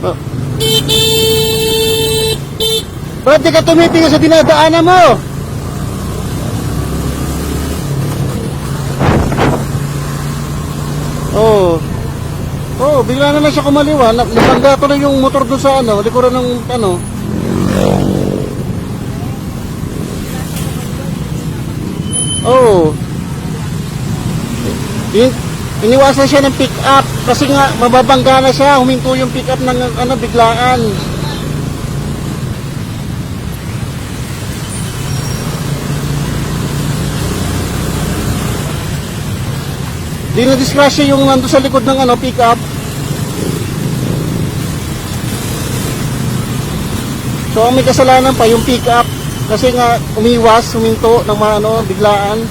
Oh. Ba't di ka tumitingin sa dinadaanan mo? Oh. Oh, bigla na lang siya kumaliwa. Nabangga tuloy yung motor doon sa ano, likuran ng ano. Oh. Iniwasan siya ng pick up kasi nga mababangga na siya, huminto yung pick up ng ano biglaan. Di na disgrasya yung nando sa likod ng ano pick up. So ang may kasalanan pa yung pick up kasi nga umiwas, huminto ng ano biglaan.